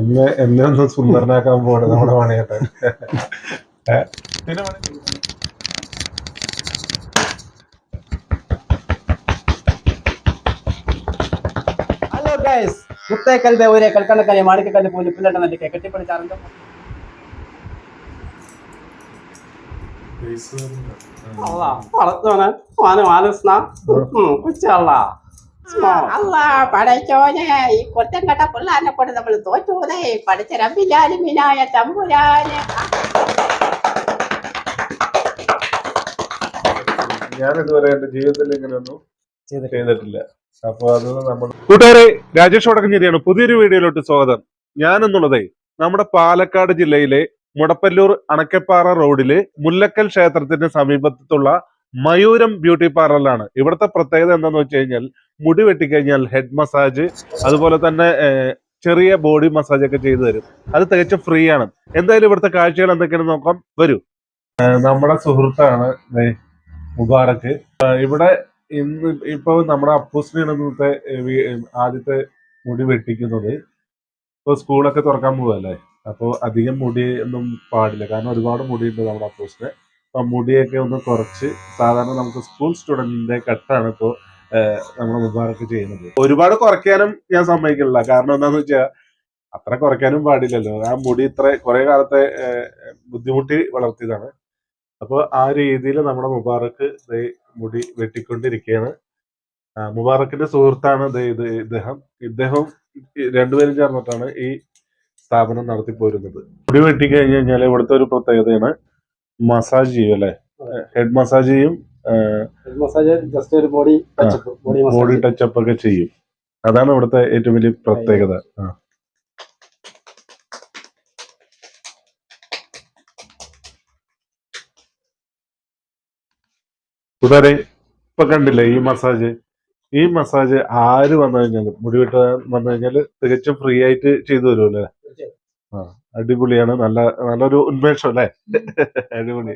എന്നെ ഒന്ന് സുന്ദരനാക്കാൻ പോണേ നമ്മുടെ മണിയേട്ടൻ. പിന്നെ ഹലോ ഗൈസ്, മുത്തേക്കൽ ഊരേക്കൽ കണക്കല്ലേ മാണിക്കല്ല് പോലും പിള്ളേട്ട കെട്ടിപ്പണിച്ചാറുണ്ട്. പടച്ചോനെ ഈ കൊറ്റം കെട്ട പിള്ളാനെ കൊണ്ട് നമ്മൾ തോറ്റൂതേ. പഠിച്ച രമ്പിലാലും വിനായ തമ്പുരാനെ. ഞാനിതുവരെ എന്റെ ജീവിതത്തിൽ ഇങ്ങനെയൊന്നും ചെയ്തിട്ടില്ല. അപ്പൊ അത് നമ്മൾ കൂട്ടുകാരെ, രാജേഷ് വടക്കഞ്ചേരിയാണ്. പുതിയൊരു വീഡിയോയിലോട്ട് സ്വാഗതം. ഞാനെന്നുള്ളതേ നമ്മുടെ പാലക്കാട് ജില്ലയിലെ മുടപ്പല്ലൂർ അണക്കപ്പാറ റോഡില് മുല്ലക്കൽ ക്ഷേത്രത്തിന്റെ സമീപത്തുള്ള മയൂരം ബ്യൂട്ടി പാർലറിലാണ്. ഇവിടുത്തെ പ്രത്യേകത എന്താന്ന് വെച്ച് കഴിഞ്ഞാൽ മുടി വെട്ടിക്കഴിഞ്ഞാൽ ഹെഡ് മസാജ്, അതുപോലെ തന്നെ ചെറിയ ബോഡി മസാജ് ഒക്കെ ചെയ്തു തരും. അത് തികച്ചും ഫ്രീ ആണ്. എന്തായാലും ഇവിടുത്തെ കാഴ്ചകൾ എന്തൊക്കെയാണെന്ന് നോക്കാം, വരൂ. നമ്മുടെ സുഹൃത്താണ് മുബാറക്ക്. ഇവിടെ ഇപ്പൊ നമ്മുടെ അപ്പൂസിനാണ് ഇന്നത്തെ ആദ്യത്തെ മുടി വെട്ടിക്കുന്നത്. ഇപ്പൊ സ്കൂളൊക്കെ തുറക്കാൻ പോവല്ലേ, അപ്പൊ അധികം മുടി ഒന്നും പാടില്ല, കാരണം ഒരുപാട് മുടിയുണ്ട് നമ്മുടെ അപ്പൂസിന്. അപ്പൊ മുടിയൊക്കെ ഒന്ന് കുറച്ച്, സാധാരണ നമുക്ക് സ്കൂൾ സ്റ്റുഡന്റിന്റെ കട്ടാണ് ഇപ്പോ നമ്മുടെ മുബാറക്ക് ചെയ്യുന്നത്. ഒരുപാട് കുറയ്ക്കാനും ഞാൻ സമ്മതിക്കില്ല, കാരണം എന്താന്ന് വെച്ചാൽ അത്ര കുറയ്ക്കാനും പാടില്ലല്ലോ. ആ മുടി ഇത്ര കുറെ കാലത്തെ ബുദ്ധിമുട്ടി വളർത്തിയതാണ്. അപ്പൊ ആ രീതിയിൽ നമ്മുടെ മുബാറക്ക് മുടി വെട്ടിക്കൊണ്ടിരിക്കുകയാണ്. മുബാറക്കിന്റെ സുഹൃത്താണ് ഇദ്ദേഹം രണ്ടുപേരും ചേർന്നിട്ടാണ് ഈ സ്ഥാപനം നടത്തി പോരുന്നത്. മുടി വെട്ടി കഴിഞ്ഞ് കഴിഞ്ഞാൽ ഇവിടുത്തെ ഒരു പ്രത്യേകതയാണ് മസാജ് ചെയ്യും അല്ലെ, ഹെഡ് മസാജ് ചെയ്യും, ജസ്റ്റ് ഒരു ബോഡി ടച്ചപ്പ് ഒക്കെ ചെയ്യും. അതാണ് ഇവിടുത്തെ ഏറ്റവും വലിയ പ്രത്യേകത. കൂട്ടുകാരെ, ഇപ്പൊ കണ്ടില്ലേ ഈ മസാജ് ആര് വന്നു കഴിഞ്ഞാലും, മുടി വെട്ടാൻ വന്നു കഴിഞ്ഞാല് തികച്ചും ഫ്രീ ആയിട്ട് ചെയ്തു തരുമല്ലേ. അടിപൊളിയാണ്. നല്ലൊരു ഉന്മേഷം അല്ലേ. അടിപൊളി.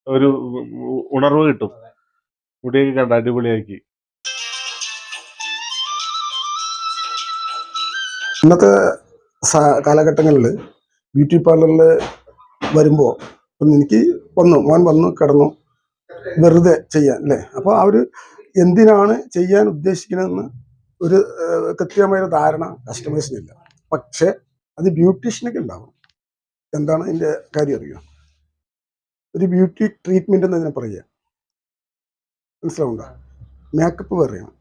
ഒരു ഉണർവ് കിട്ടും. മുടിയൊക്കെ കണ്ട അടിപൊളിയാക്കി. ഇന്നത്തെ കാലഘട്ടങ്ങളിൽ ബ്യൂട്ടി പാർലറിൽ വരുമ്പോൾ എനിക്ക് മോൻ വന്നു കിടന്നു വെറുതെ ചെയ്യാൻ അല്ലേ. അപ്പോൾ അവർ എന്തിനാണ് ചെയ്യാൻ ഉദ്ദേശിക്കുന്നതെന്ന് ഒരു കൃത്യമായ ധാരണ കസ്റ്റമേഴ്സിനില്ല. പക്ഷെ അത് ബ്യൂട്ടീഷ്യനൊക്കെ ഉണ്ടാവും. എന്താണ് ഇതിൻ്റെ കാര്യം അറിയുമോ? ഒരു ബ്യൂട്ടി ട്രീറ്റ്മെൻറ്റ് എന്നതിനെ പറയുക, മനസ്സിലാവുണ്ടോ? മേക്കപ്പ് വേറെയാണ്.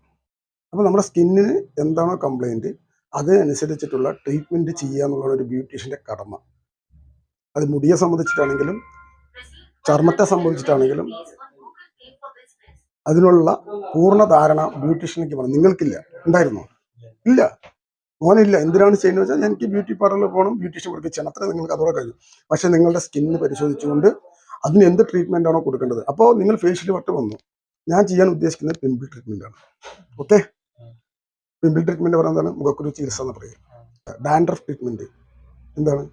അപ്പോൾ നമ്മുടെ സ്കിന്നിന് എന്താണോ കംപ്ലൈൻറ്റ് അതിനനുസരിച്ചിട്ടുള്ള ട്രീറ്റ്മെൻറ്റ് ചെയ്യുക എന്നുള്ള ഒരു ബ്യൂട്ടീഷ്യൻ്റെ കടമ. അത് മുടിയെ സംബന്ധിച്ചിട്ടാണെങ്കിലും ചർമ്മത്തെ സംബന്ധിച്ചിട്ടാണെങ്കിലും അതിനുള്ള പൂർണ്ണ ധാരണ ബ്യൂട്ടീഷ്യനിക്ക് വേണം. നിങ്ങൾക്കില്ല. ഉണ്ടായിരുന്നോ? ഇല്ല, മോനില്ല. എന്തിനാണ് ചെയ്യുന്നത് വെച്ചാൽ എനിക്ക് ബ്യൂട്ടി പാർലറിൽ പോകണം, ബ്യൂട്ടീഷ്യൻ വർക്ക് ചെയ്യണം, അത്ര നിങ്ങൾക്ക് അതോടെ കഴിയും. പക്ഷേ നിങ്ങളുടെ സ്കിന്ന് പരിശോധിച്ചുകൊണ്ട് അതിന് എന്ത് ട്രീറ്റ്മെൻ്റ് ആണോ കൊടുക്കേണ്ടത്. അപ്പോൾ നിങ്ങൾ ഫേഷ്യൽ വർക്ക് വന്നു, ഞാൻ ചെയ്യാൻ ഉദ്ദേശിക്കുന്നത് പിമ്പിൾ ട്രീറ്റ്മെൻ്റ് ആണ്. ഓക്കെ, പിമ്പിൾ ട്രീറ്റ്മെന്റ് പറയുന്നതാണ് മുഖക്കുരു ചികിത്സ എന്ന് പറയുക. ഡാൻഡ്രഫ് ട്രീറ്റ്മെന്റ് എന്താണ്?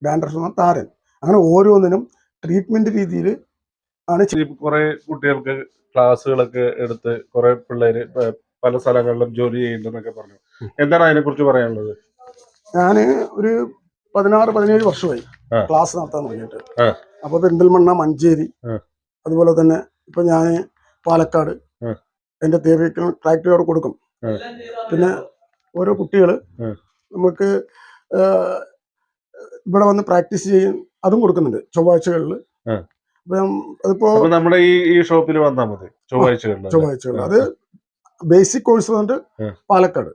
ഡാൻഡ്രഫ് എന്ന താരൻ. അങ്ങനെ ഓരോന്നിനും ട്രീറ്റ്മെന്റ് രീതിയിൽ ആണ്. കുറെ കുട്ടികൾക്ക് ക്ലാസ്സുകളൊക്കെ എടുത്ത് കുറെ പിള്ളേര് പല സ്ഥലങ്ങളിലും ജോലി ചെയ്യുന്നതെന്നൊക്കെ പറഞ്ഞു. എന്താണ് അതിനെ കുറിച്ച് പറയാനുള്ളത്? ഞാൻ ഒരു 16-17 വർഷമായി ക്ലാസ് നടത്താൻ തുടങ്ങിയിട്ട്. അപ്പൊ പെരിന്തൽമണ്ണ, മഞ്ചേരി, അതുപോലെ തന്നെ ഇപ്പൊ ഞാൻ പാലക്കാട് എൻ്റെ തിയറിക്കൽ പ്രാക്ടിക്കൽ അവിടെ കൊടുക്കും. പിന്നെ ഓരോ കുട്ടികൾ നമുക്ക് ഇവിടെ വന്ന് പ്രാക്ടീസ് ചെയ്യാൻ അതും കൊടുക്കുന്നുണ്ട് ചൊവ്വാഴ്ചകളിൽ. അതിപ്പോ നമ്മുടെ ഈ ഷോപ്പിൽ വന്നാൽ മതി ചൊവ്വാഴ്ചകളിൽ. അത് ബേസിക് കോഴ്സ് വന്നിട്ട് പാലക്കാട്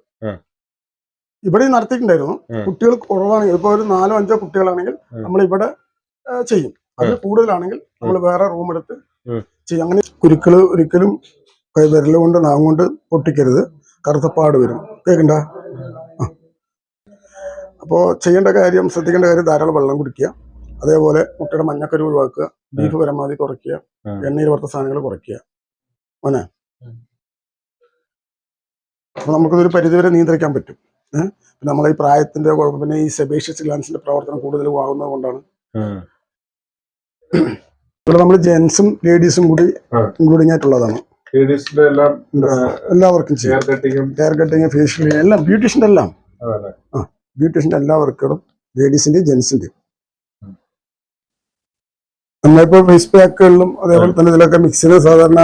ഇവിടെ നടത്തിയിട്ടുണ്ടായിരുന്നു. കുട്ടികൾ കുറവാണെങ്കിൽ, ഇപ്പൊ ഒരു 4-5 കുട്ടികളാണെങ്കിൽ നമ്മൾ ഇവിടെ ചെയ്യും. അതിൽ കൂടുതലാണെങ്കിൽ നമ്മൾ വേറെ റൂം എടുത്ത് ചെയ്യും. അങ്ങനെ കുരുക്കള് ഒരിക്കലും വിരലുകൊണ്ട് നാം കൊണ്ട് പൊട്ടിക്കരുത്, കറുത്തപ്പാട് വരും. കേൾക്കണ്ട? അപ്പോൾ ചെയ്യേണ്ട കാര്യം, ശ്രദ്ധിക്കേണ്ട കാര്യം, ധാരാളം വെള്ളം കുടിക്കുക. അതേപോലെ മുട്ടയുടെ മഞ്ഞക്കരു ഒഴിവാക്കുക, ബീഫ് പരമാവധി കുറയ്ക്കുക, എണ്ണയിൽ വറുത്ത സാധനങ്ങൾ കുറയ്ക്കുക. മോനെ, അപ്പൊ നമുക്കിതൊരു പരിധിവരെ നിയന്ത്രിക്കാൻ പറ്റും. നമ്മളെ ഈ പ്രായത്തിന്റെ കുഴപ്പം, പിന്നെ ഈ സെബേഷ്യസ് ഗ്ലാൻസിന്റെ പ്രവർത്തനം കൂടുതൽ ആവുന്നത് കൊണ്ടാണ് ഇവിടെ നമ്മൾ ജെന്റ്സും ലേഡീസും കൂടി ഇൻക്ലൂഡിംഗ് ആയിട്ടുള്ളതാണ്. ലേഡീസിന്റെ എല്ലാം എല്ലാവർക്കും ചെയ്യാം. ഹെയർ കട്ടിങ്, ഫേഷ്യൽ എല്ലാം ബ്യൂട്ടീഷ്യന്റെ എല്ലാം. ബ്യൂട്ടീഷ്യന്റെ എല്ലാ വർക്കുകളും ലേഡീസിന്റെയും ജെന്റ്സിന്റെയും. നമ്മളിപ്പോ ഫേസ് പാക്കുകളിലും അതേപോലെ തന്നെ ഇതിലൊക്കെ മിക്സിന് സാധാരണ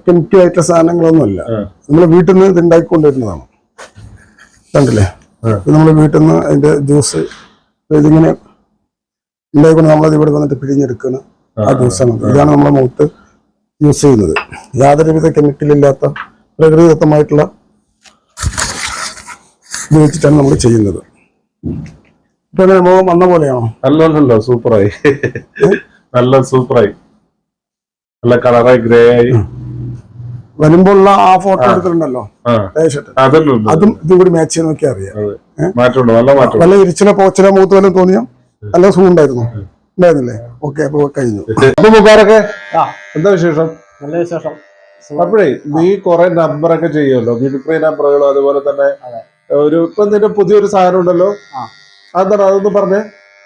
കെമിക്കൽ ആയിട്ടുള്ള സാധനങ്ങളൊന്നുമല്ല. നമ്മൾ വീട്ടിൽ നിന്ന് ഇത് ഉണ്ടാക്കിക്കൊണ്ടുവരുന്നതാണ്. കണ്ടില്ലേ, നമ്മൾ വീട്ടിൽ നിന്ന് അതിന്റെ ജ്യൂസ് ഇതിങ്ങനെ ഉണ്ടായിക്കൊണ്ട് നമ്മളത് ഇവിടെ വന്നിട്ട് പിഴിഞ്ഞെടുക്കുന്ന ആ ജ്യൂസാണ്. ഇതാണ് നമ്മുടെ മുഖത്ത് യൂസ് ചെയ്യുന്നത്. യാതൊരുവിധ കെമിക്കലില്ലാത്ത പ്രകൃതിദത്തമായിട്ടുള്ള ഉപയോഗിച്ചിട്ടാണ് നമ്മൾ ചെയ്യുന്നത്. ഇപ്പൊ മുഖം വന്ന പോലെയാണോ? അല്ലല്ലോ, സൂപ്പറായി, നല്ല സൂപ്പറായി, നല്ല കളറായി, ഗ്രേ ആയി. വരുമ്പോഴുള്ള ആ ഫോട്ടോ എടുത്തിട്ടുണ്ടല്ലോ, അതും ഇതും കൂടി മാച്ച് ചെയ്ത് നോക്കിയാൽ അറിയാം. വല്ല ഇരിച്ചില പോച്ചില മൂത്ത് വല്ലതും തോന്നിയോ? നല്ല സുഖം ഉണ്ടായിരുന്നു, ഉണ്ടായിരുന്നില്ലേ? ഓക്കെ, അപ്പൊ കഴിഞ്ഞു. മുബാറക്കെ, എന്താ വിശേഷം? നല്ല വിശേഷം. അപ്പോഴേ നീ കൊറേ നമ്പറൊക്കെ ചെയ്യുമല്ലോ, ബ്യൂട്ടി നമ്പറുകളും അതുപോലെ തന്നെ ഒരു ഇപ്പൊ നിന്റെ പുതിയൊരു സാധനം ഉണ്ടല്ലോ, അതെന്താണ്, അതൊന്ന് പറഞ്ഞേ.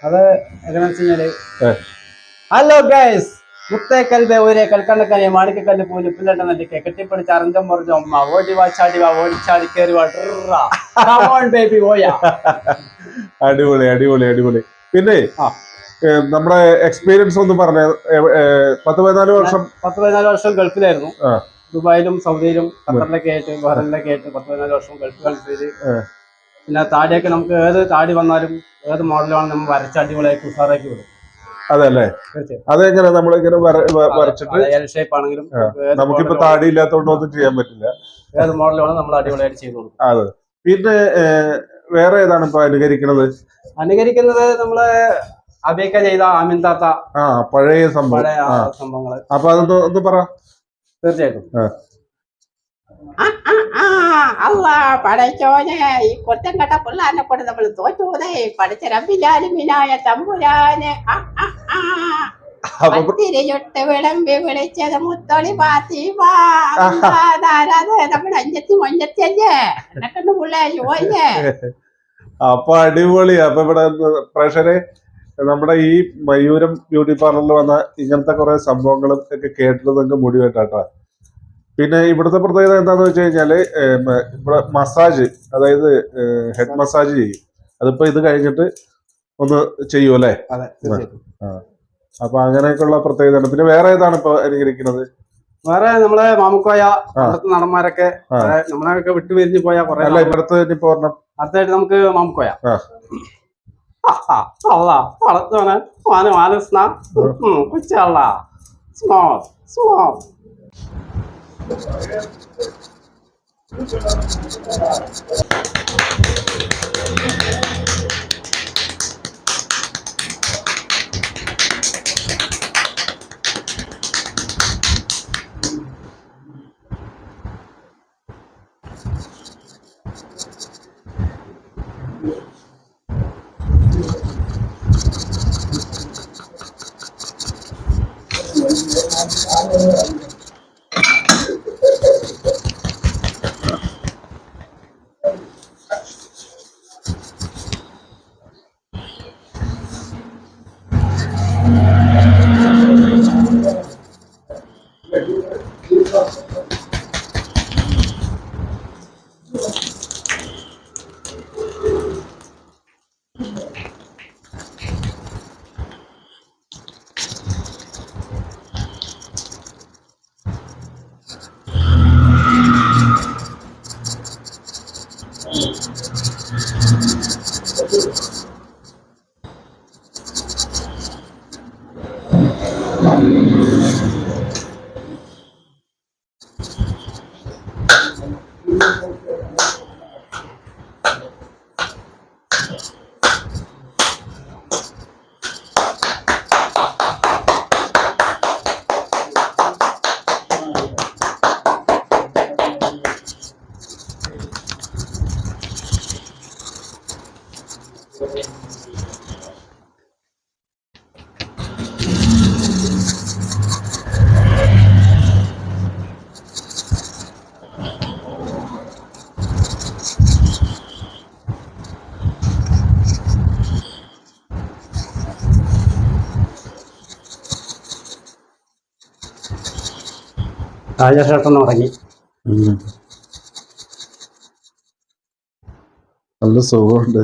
അത് എങ്ങനെയാണെന്ന് വെച്ച് കഴിഞ്ഞാല്, ഹലോ ഗൈസ്, മുത്തേക്കൽബെ ഊരെ കൽക്കണ്ടക്കല്ലെ മാണിക്കല്ല് പൂല് പിള്ളേട്ട നെല്ലിക്കെ കെട്ടിപ്പിടിച്ച് അറഞ്ചം പറഞ്ഞ അമ്മ ഓടി വാ ചാടി വാ ഓടിച്ചാടി കയറി വാ ബേബി ഓയാ. അടിപൊളി അടിപൊളി അടിപൊളി. പിന്നെ നമ്മുടെ എക്സ്പീരിയൻസ് ഒന്ന് പറഞ്ഞ. 14 വർഷം ഗൾഫിലായിരുന്നു. ദുബായിലും സൗദിയിലും ഖത്തറിലൊക്കെ ആയിട്ട് ബഹ്റൈനിലൊക്കെ ആയിട്ട് 14 വർഷം ഗൾഫിൽ. പിന്നെ താടിയൊക്കെ നമുക്ക് ഏത് താടി വന്നാലും ഏത് മോഡലാണ് നമ്മൾ വരച്ച് അടിപൊളിയാക്കി ഉഷാറാക്കി വിടും. അതല്ലേ, അതെങ്ങനെ നമ്മളിങ്ങനെ വരച്ചിട്ട് എൽ ഷേപ്പ് ആണെങ്കിലും നമുക്കിപ്പോ താടി ഇല്ലാത്തതുകൊണ്ട് ഒന്നും ചെയ്യാൻ പറ്റില്ല. ഏത് മോഡലാണ് നമ്മൾ അടിപൊളിയായിട്ട് ചെയ്തു കൊടുക്കും. അതെ. പിന്നെ വേറെ ഏതാണ് ഇപ്പൊ അനുകരിക്കുന്നത് നമ്മള് അബേക്ക ചെയ്ത ആമിൻ താത്ത, പഴയ സംഭവങ്ങള്. അപ്പൊ അതൊന്ന് ഒന്ന് പറ. തീർച്ചയായിട്ടും. അള്ളാ പടച്ചോനെ, ഈ കുറ്റം കെട്ട പിള്ളേരെ കൊണ്ട് നമ്മൾ തോറ്റുപോതേ. പഠിച്ച റബ്ബിലാലുമിനായ തമ്പുരാനെ. തിരിചുട്ട് വിളമ്പി വിളിച്ചത് മുത്തോളി പാത്തിമാ. നമ്മുടെ അഞ്ചത്തി മൊഞ്ചത്തിയല്ലേ എന്നെക്കൊണ്ട് പിള്ളേര് പോയേ. അപ്പൊ അടിപൊളി. അപ്പൊ ഇവിടെ പ്രേക്ഷകരെ, നമ്മുടെ ഈ മയൂരം ബ്യൂട്ടി പാർലറിൽ വന്ന ഇങ്ങനത്തെ കുറെ സംഭവങ്ങളും ഒക്കെ കേട്ടത് നിങ്ങൾക്ക് മുടി വെട്ടാട്ടാ. പിന്നെ ഇവിടുത്തെ പ്രത്യേകത എന്താന്ന് വെച്ച് കഴിഞ്ഞാല്, ഇവിടെ മസാജ്, അതായത് ഹെഡ് മസാജ് ചെയ്യും. അതിപ്പോ ഇത് കഴിഞ്ഞിട്ട് ഒന്ന് ചെയ്യൂ അല്ലേ? അപ്പൊ അങ്ങനെയൊക്കെയുള്ള പ്രത്യേകത. പിന്നെ വേറെ ഏതാണ് ഇപ്പൊ അനുകരിക്കുന്നത്? വേറെ നമ്മളെ മാമുക്കോയ, അവിടുത്തെ നടന്മാരൊക്കെ നമ്മളൊക്കെ വിട്ടുപിരിഞ്ഞു പോയ കുറെ. അല്ല, ഇവിടുത്തെ ഇനിയിപ്പോ അടുത്തായിട്ട് നമുക്ക് മാമുക്കോയ. വളർത്തോനെ ആലോചന കൊച്ചള്ള സ്മോൾ സ്മോൾ. രാജേഷേട്ടൻ ഉറങ്ങി. നല്ല സുഖമുണ്ട്.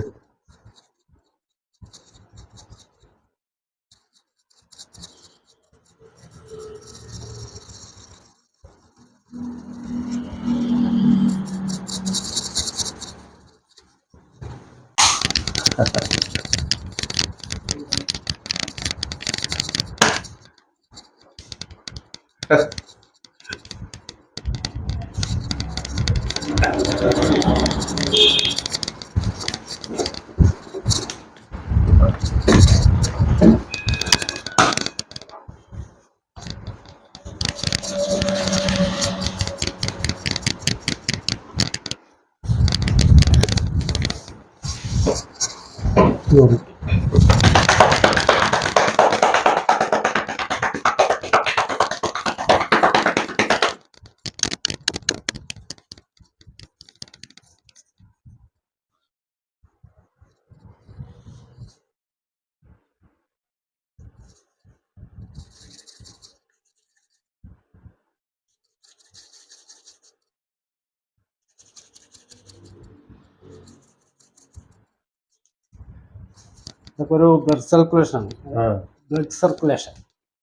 ഇതൊക്കെ ഒരു ബ്ലഡ് സർക്കുലേഷൻ ആണ്. ആ ബ്ലഡ് സർക്കുലേഷൻ.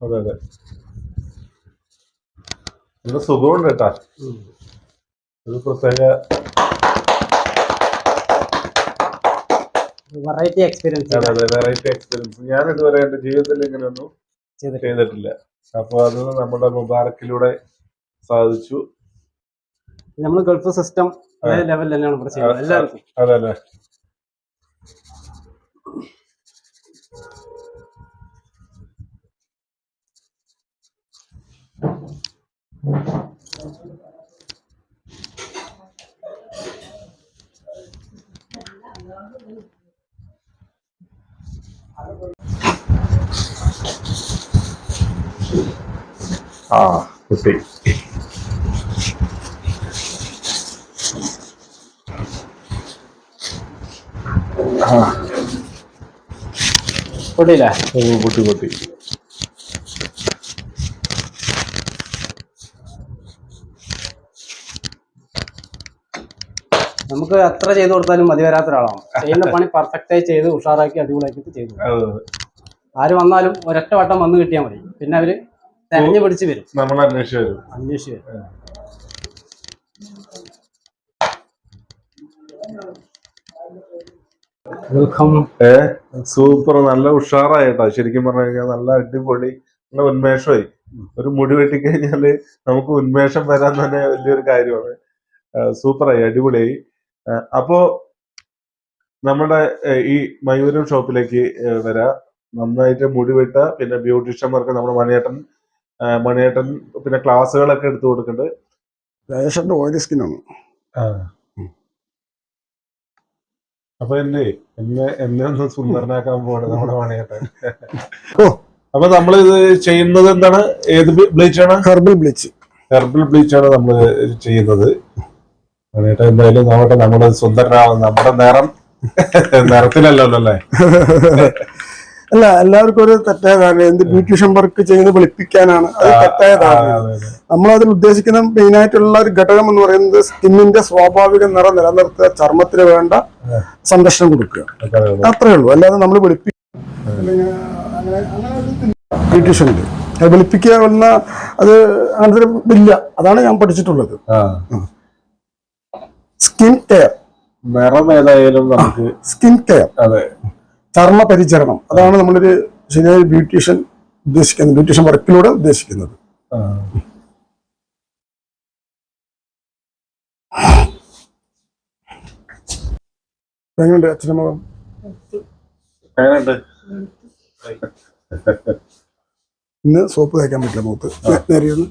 അതെ അതെ, നല്ല സുഖമുണ്ട് കേട്ടാ. ഒരു പ്രത്യേക വെറൈറ്റി എക്സ്പീരിയൻസ്. അതെ അതെ, വെറൈറ്റി എക്സ്പീരിയൻസ്. ഞാൻ ഇതുവരെ എന്റെ ജീവിതത്തിൽ ഇങ്ങനെയൊന്നും ചെയ്തിട്ടില്ല. അപ്പൊ അത് നമ്മുടെ മുബാറക്കിലൂടെ സാധിച്ചു. നമ്മൾ ഗൾഫ് സിസ്റ്റം അതേ ലെവലിൽ തന്നെയാണ് ഇവിടെ ചെയ്യുന്നത് എല്ലാവർക്കും. അതെ അതെ. ആ കുട്ടി പൊട്ടിയില്ലേ? കുട്ടി കുട്ടി. നമുക്ക് എത്ര ചെയ്തു കൊടുത്താലും മതി വരാത്ത ഒരാളാണ്. ചെയ്യുന്ന പണി പെർഫെക്റ്റ് ആയി ചെയ്ത് ഉഷാറാക്കി അടിപൊളിയാക്കിയിട്ട് ചെയ്തു. ആര് വന്നാലും ഒരൊറ്റ വട്ടം വന്ന് കിട്ടിയാൽ മതി. പിന്നെ അവര് തെരഞ്ഞു പിടിച്ച് വരും, നമ്മൾ അന്വേഷിച്ചു വരും. വെൽക്കം. സൂപ്പർ, നല്ല ഉഷാറായിട്ടാ. ശരിക്കും പറഞ്ഞു കഴിഞ്ഞാൽ നല്ല അടിപൊളി, നല്ല ഉന്മേഷമായി. ഒരു മുടി വെട്ടിക്കഴിഞ്ഞാല് നമുക്ക് ഉന്മേഷം വരാൻ തന്നെ വലിയൊരു കാര്യമാണ്. സൂപ്പറായി, അടിപൊളിയായി. അപ്പോ നമ്മുടെ ഈ മയൂരം ഷോപ്പിലേക്ക് വരാം. നന്നായിട്ട് മുടി വെട്ട, പിന്നെ ബ്യൂട്ടീഷ്യന്മാർക്ക് നമ്മുടെ മണിയേട്ടൻ പിന്നെ ക്ലാസ്സുകളൊക്കെ എടുത്തു കൊടുക്കുന്നുണ്ട്. രാജേഷേട്ടൻ്റെ ഓയിലി സ്കിന്നാണ്. അപ്പൊ എന്നെ ഒന്ന് സുന്ദരനാക്കാൻ പോവാണ് നമ്മുടെ മണിയേട്ടൻ. അപ്പൊ നമ്മളിത് ചെയ്യുന്നത് എന്താണ്? ഏത് ബ്ലീച്ച് ആണ്? Herbal bleach. ഹെർബൽ ബ്ലീച്ച് ആണ് നമ്മൾ ചെയ്യുന്നത്. മണിയേട്ടൻ എന്തായാലും നമ്മുടെ സുന്ദരനാവും. നമ്മുടെ നിറത്തിലല്ലോ അല്ലേ? അല്ല, എല്ലാവർക്കും ഒരു തെറ്റായ ധാരണ. എന്ത് ബ്യൂട്ടീഷ്യൻ വർക്ക് ചെയ്യുന്നത് വെളുപ്പിക്കാനാണ്, അത് തെറ്റായ ധാരണ. നമ്മളതിൽ ഉദ്ദേശിക്കുന്ന മെയിൻ ആയിട്ടുള്ള ഒരു ഘടകം എന്ന് പറയുന്നത് സ്കിന്നിന്റെ സ്വാഭാവിക നിറം നിലനിർത്തുക, ചർമ്മത്തിന് വേണ്ട സംരക്ഷണം കൊടുക്കുക, അത്രേ ഉള്ളൂ. അല്ലാതെ നമ്മൾ ബ്യൂട്ടീഷ്യനുണ്ട് വെളുപ്പിക്കുക എന്ന അത് അങ്ങനത്തെ ഇല്ല. അതാണ് ഞാൻ പഠിച്ചിട്ടുള്ളത്. സ്കിൻ കെയർ, നിറം ഏതായാലും നമുക്ക് സ്കിൻ കെയർ, അതെ, ചർമ്മ പരിചരണം, അതാണ് നമ്മളൊരു ശരിയായ ബ്യൂട്ടീഷ്യൻ ഉദ്ദേശിക്കുന്നത്, ബ്യൂട്ടീഷ്യൻ വർക്കിലൂടെ ഉദ്ദേശിക്കുന്നത്. എങ്ങനെയുണ്ട് അച്ഛനമ്മ? ഇന്ന് സോപ്പ് തേക്കാൻ പറ്റില്ല മുഖത്ത് നേരെയൊന്ന്.